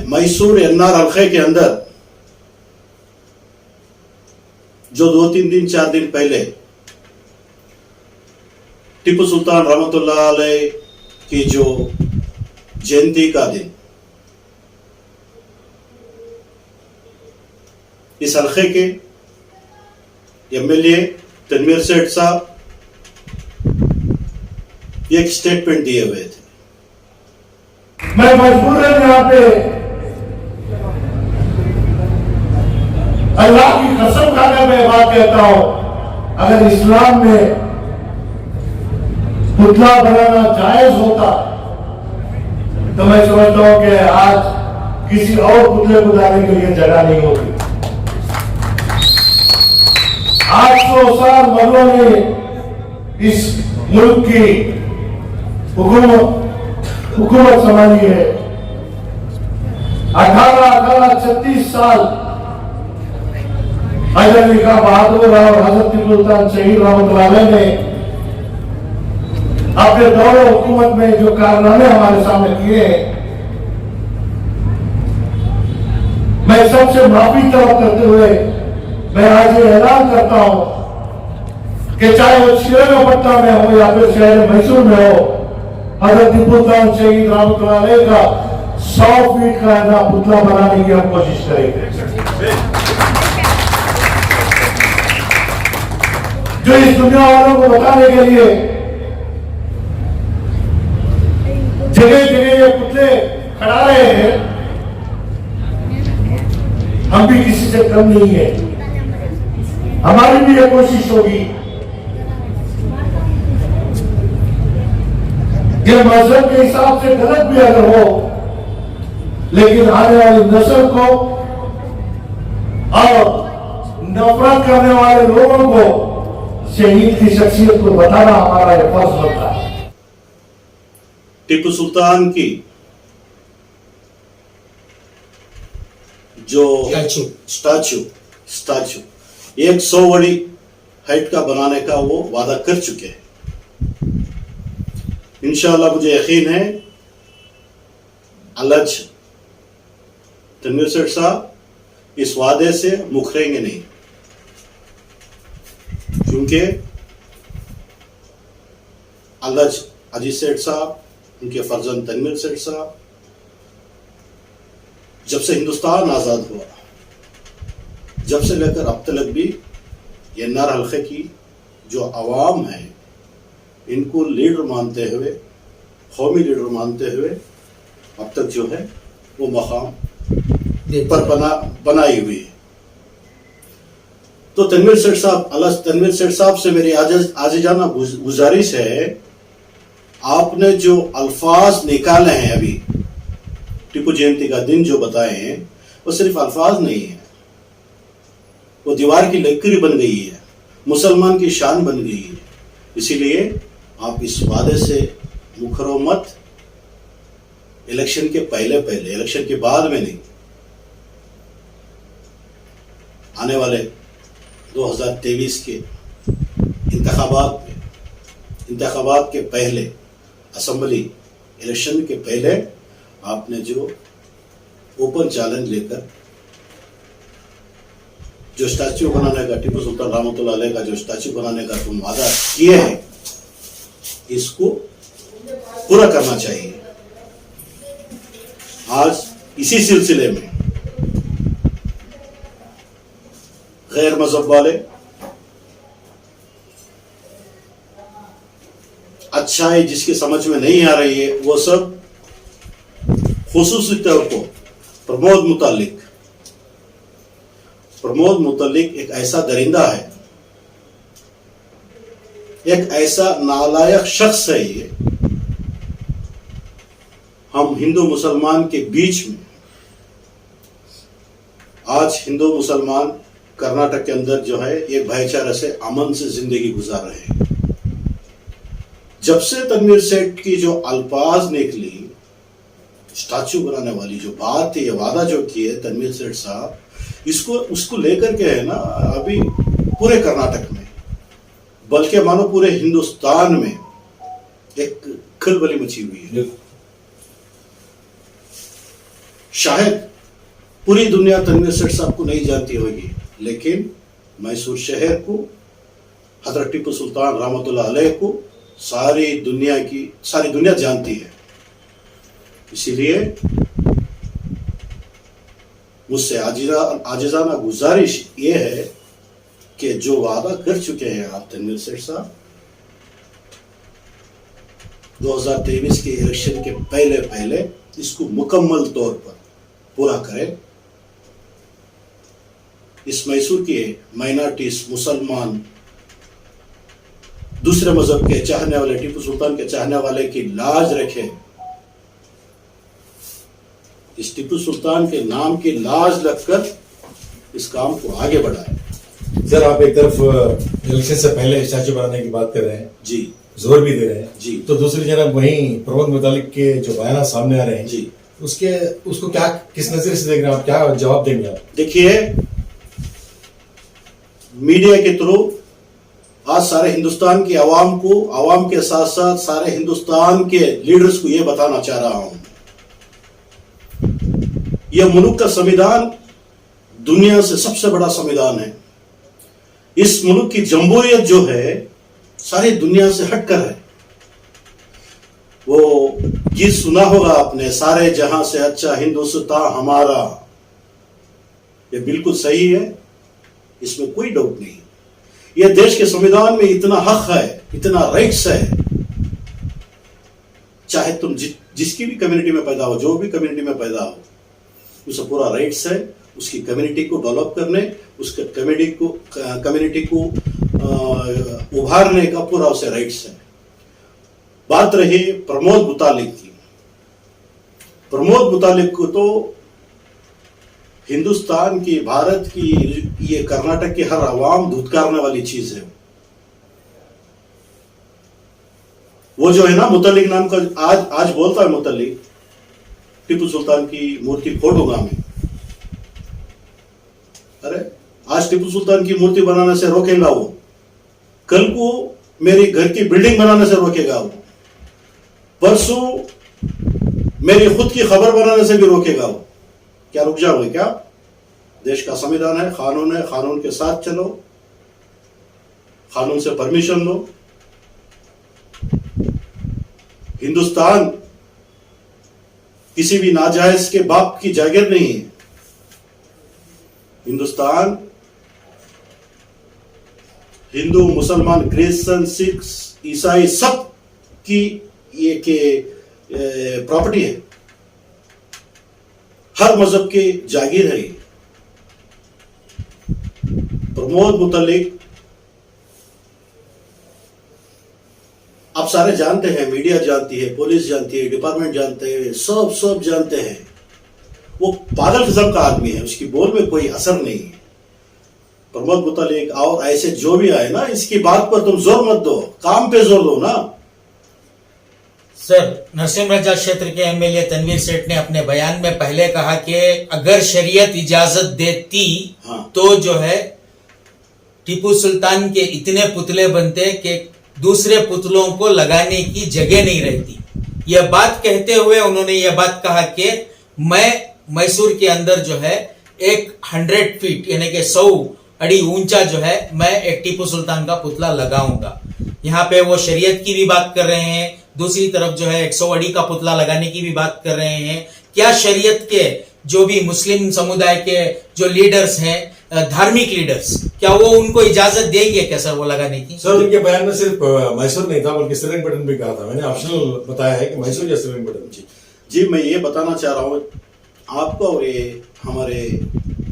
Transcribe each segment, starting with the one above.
Mysore NR हल्के के अंदर जो 2-3 दिन 4 दिन पहले टीपू सुल्तान रहमतुल्लाह अलैह की जो जयंती का दिन इस हल्के के एमएलए तनवीर सेठ साहब एक स्टेटमेंट दिए हुए थे। मैं मजबूरन यहाँ पे अल्लाह की कसम खाकर मैं बात कहता हूं, अगर इस्लाम में पुतला बनाना जायज होता तो मैं समझता हूं कि आज किसी और पुतले को लाने के लिए जगह नहीं होती। 800 साल मर्दों ने इस मुल्क की हुकूमत संभाली है। 36 साल हजरत अली का बहादुर और हजरत टीपू सुल्तान शहीद रहमतुल्लाह अलैह ने अपने दौर हुकूमत में जो कारनामे हमारे सामने किए हैं, मैं सबसे माफी तलब करते हुए मैं आज ये ऐलान करता हूं कि चाहे वो श्रीरंगपट्टनम में हो या फिर शहर मैसूर में हो, हजरत टीपू सुल्तान शहीद रहमतुल्लाह अलैह का 100 फीट का ना पुतला बनाने की हम कोशिश करेंगे। जो इस दुनिया वालों को बताने के लिए जगह जगह ये पुतले खड़ा रहे हैं, हम भी किसी से कम नहीं है। हमारी भी ये कोशिश होगी कि मजहब के हिसाब से गलत भी अगर हो, लेकिन आने वाली नस्ल को और नफरत करने वाले लोगों को शहीद की शख्सियत को बताना हमारा यह फर्ज बनता है। टीपू सुल्तान की जो स्टैचू 100 बड़ी हाइट का बनाने का वो वादा कर चुके हैं। इंशाअल्लाह मुझे यकीन है अलज तनवीर सेठ साहब इस वादे से मुकरेंगे नहीं, क्योंकि अलज अजीज सेठ साहब, उनके फर्जंद तनवीर सेठ साहब, जब से हिंदुस्तान आजाद हुआ, जब से लेकर अब तक भी एनआर हल्के की जो अवाम है, इनको लीडर मानते हुए, कौमी लीडर मानते हुए अब तक जो है वो मकाम पर बनाई हुई है। तो तनवीर सेठ साहब, अलज तनवीर सेठ साहब से मेरी आजिजाना गुजारिश है, आपने जो अल्फाज निकाले हैं अभी टीपू जयंती का दिन जो बताए हैं, वो सिर्फ अल्फाज नहीं है, वो दीवार की लकीर बन गई है, मुसलमान की शान बन गई है। इसीलिए आप इस वादे से मुकरो मत, इलेक्शन के पहले पहले, इलेक्शन के बाद में नहीं, आने वाले 2023 के इंतखाबात के पहले, असेंबली इलेक्शन के पहले आपने जो ओपन चैलेंज लेकर जो स्टैच्यू बनाने का, टीपू सुल्तान रहमतुल्लाह अलैह का जो स्टैच्यू बनाने का तुम वादा किए हैं, इसको पूरा करना चाहिए। आज इसी सिलसिले में गैर मजहब वाले, अच्छाई जिसकी समझ में नहीं आ रही है, वो सब खुसूसी तौर पर प्रमोद मुतल्लिक एक ऐसा दरिंदा है, एक ऐसा नालायक शख्स है। ये हम हिंदू मुसलमान के बीच में, आज हिंदू मुसलमान कर्नाटक के अंदर जो है एक भाईचारा से अमन से जिंदगी गुजार रहे हैं। जब से तनवीर सेठ की जो अल्फाज निकली, स्टैच्यू बनाने वाली जो बात थी, ये वादा जो किए तनवीर सेठ साहब, उसको लेकर के है ना अभी पूरे कर्नाटक में, बल्कि मानो पूरे हिंदुस्तान में एक खलबली मची हुई है। शायद पूरी दुनिया तनवीर सेठ साहब को नहीं जानती होगी, लेकिन मैसूर शहर को, हजरत टीपू सुल्तान रहमतुल्लाह अलैह को सारी दुनिया जानती है। इसीलिए मुझसे आजिज़ाना गुजारिश ये है कि जो वादा कर चुके हैं आप तनवीर सेठ साहब, 2023 के इलेक्शन के पहले इसको मुकम्मल तौर पर पूरा करें। इस मैसूर के माइनॉरिटीज, मुसलमान, दूसरे मजहब के चाहने वाले, टीपू सुल्तान के चाहने वाले की लाज रखें। इस टीपू सुल्तान के नाम की लाज रखकर इस काम को आगे बढ़ाएं। सर, आप एक तरफ इलेक्शन से पहले स्टैचू बनाने की बात कर रहे हैं जी, जोर भी दे रहे हैं जी, तो दूसरी तरफ वहीं प्रमोद मुतालिक के जो बयान सामने आ रहे हैं जी, उसको क्या, किस नजरिए से देख रहे हैं आप, क्या जवाब देंगे आप? देखिए, मीडिया के थ्रू आज सारे हिंदुस्तान की आवाम को, आवाम के साथ साथ सारे हिंदुस्तान के लीडर्स को यह बताना चाह रहा हूं, यह मुल्क का संविधान दुनिया से सबसे बड़ा संविधान है। इस मुल्क की जमहूरियत जो है सारी दुनिया से हटकर है। वो गीत सुना होगा आपने, सारे जहां से अच्छा हिंदुस्तान हमारा। ये बिल्कुल सही है, इसमें कोई डाउट नहीं। यह देश के संविधान में इतना हक है, इतना राइट्स है, चाहे तुम जिसकी भी कम्युनिटी में पैदा हो, जो भी कम्युनिटी में पैदा हो, उसे पूरा राइट्स है उसकी कम्युनिटी को डेवलप करने, उसके कम्युनिटी को उभारने का पूरा उसे राइट्स है। बात रही प्रमोद मुतालिक की, प्रमोद मुतालिक को तो हिंदुस्तान की, भारत की, ये कर्नाटक की हर आवाम धुतकारने वाली चीज है। वो जो है ना, मुतालिक नाम का आज बोलता है मुतालिक, टीपू सुल्तान की मूर्ति फोड़ूंगा मैं। अरे आज टीपू सुल्तान की मूर्ति बनाने से रोकेगा वो, कल को मेरी घर की बिल्डिंग बनाने से रोकेगा वो, परसों मेरी खुद की खबर बनाने से भी रोकेगा वो। क्या रुक जाओगे क्या? देश का संविधान है, कानून है, कानून के साथ चलो, कानून से परमिशन लो। हिंदुस्तान किसी भी नाजायज के बाप की जागीर नहीं है। हिंदुस्तान हिंदू, मुसलमान, क्रिश्चियन, सिख, ईसाई सब की ये के प्रॉपर्टी है, हर मजहब की जागीर है। प्रमोद मुतालिक आप सारे जानते हैं, मीडिया जानती है, पुलिस जानती है, डिपार्टमेंट जानते हैं, सब जानते हैं। वो पागल किस्म का आदमी है, उसकी बोल में कोई असर नहीं है। प्रमोद मुतालिक और ऐसे जो भी आए ना, इसकी बात पर तुम जोर मत दो, काम पे जोर दो ना। सर, नरसिंह रजा क्षेत्र के एमएलए तनवीर सेठ ने अपने बयान में पहले कहा कि अगर शरीयत इजाजत देती तो जो है टीपू सुल्तान के इतने पुतले बनते कि दूसरे पुतलों को लगाने की जगह नहीं रहती। यह बात कहते हुए उन्होंने यह बात कहा कि मैं मैसूर के अंदर जो है एक 100 फीट यानी कि 100 अड़ी ऊंचा जो है मैं एक टीपू सुल्तान का पुतला लगाऊंगा। यहाँ पे वो शरीयत की भी बात कर रहे हैं, दूसरी तरफ जो है 100 अड़ी का पुतला लगाने की भी बात कर रहे हैं। क्या शरीयत के जो भी मुस्लिम समुदाय के जो लीडर्स हैं, धार्मिक लीडर्स, क्या वो उनको इजाजत देंगे क्या सर वो लगाने की? सर, उनके बयान में सिर्फ मैसूर नहीं था बल्कि श्रीरंगपट्टनम भी कहा था। मैंने ऑप्शनल बताया है कि मैसूर या श्रीरंगपट्टनम। जी, मैं ये बताना चाह रहा हूँ आपको और ये हमारे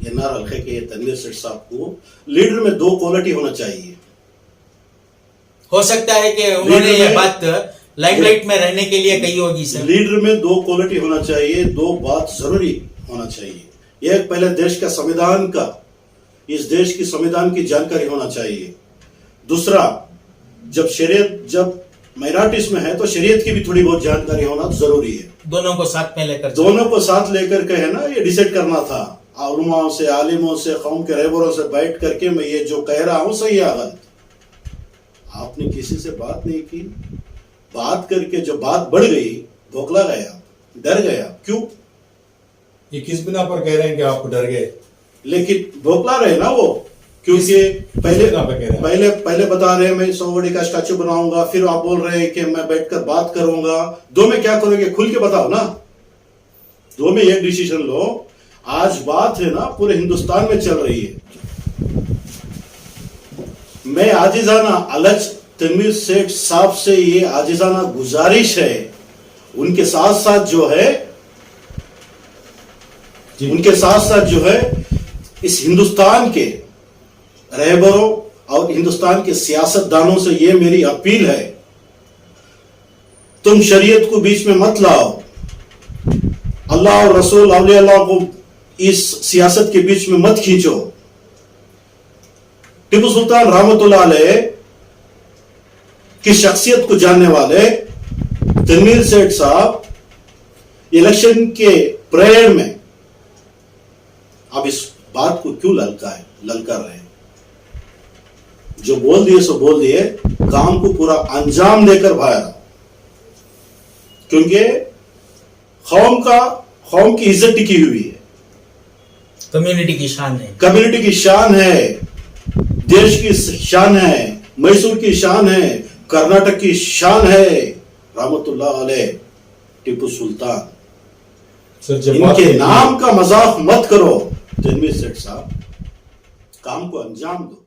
एनआर हल्के के तनवीर सेठ साहब को, लीडर में 2 क्वालिटी होना चाहिए। हो सकता है कि उन्होंने ये बात लाइमलाइट में रहने के लिए कही होगी सर। लीडर में 2 क्वालिटी होना चाहिए, 2 बात जरूरी होना चाहिए। एक, पहले देश का संविधान का, इस देश की संविधान की जानकारी होना चाहिए। दूसरा, जब माइनॉरिटीज में है तो शरीयत की भी थोड़ी बहुत जानकारी होना जरूरी है। दोनों को साथ में लेकर, दोनों को साथ लेकर के है ना, ये डिसाइड करना था उलमाओं से, आलिमों से, कौम के रहबरों से बैठ करके मैं ये जो कह रहा हूं सही या गलत। आपने किसी से बात नहीं की, बात करके जो बात बढ़ गई, बौखला गया, डर गया। क्यों? ये किस बिना पर कह रहे हैं कि आप डर गए? लेकिन बौखला रहे ना वो, क्योंकि पहले बिना पे कह रहे हैं। पहले बता रहे हैं मैं 100 बॉडी का स्टैचू बनाऊंगा, फिर आप बोल रहे हैं कि मैं बैठकर बात करूंगा। दो में क्या करोगे, खुल के बताओ ना। दो में एक डिसीजन लो। आज बात है ना पूरे हिंदुस्तान में चल रही है। मैं आजिजाना अलज तनवीर सेठ साहब से ये आजिजाना गुजारिश है, उनके साथ साथ जो है इस हिंदुस्तान के रहबरों और हिंदुस्तान के सियासतदानों से ये मेरी अपील है, तुम शरीयत को बीच में मत लाओ। अल्लाह और रसूल औलिया अल्लाह को इस सियासत के बीच में मत खींचो। टीपू सुल्तान रहमतुल्लाह अलैह की शख्सियत को जानने वाले तनवीर सेठ साहब इलेक्शन के प्रेयर में अब इस बात को क्यों ललकार रहे हैं? जो बोल दिए सो बोल दिए, काम को पूरा अंजाम देकर बाहर आओ, क्योंकि कौम की इज्जत टिकी हुई है, कम्युनिटी की शान है, कम्युनिटी की शान है, देश की शान है, मैसूर की शान है, कर्नाटक की शान है। रहमतुल्लाह अलैह टीपू सुल्तान, सर जब इनके नाम का मजाक मत करो। तनवीर सेठ साहब, काम को अंजाम दो।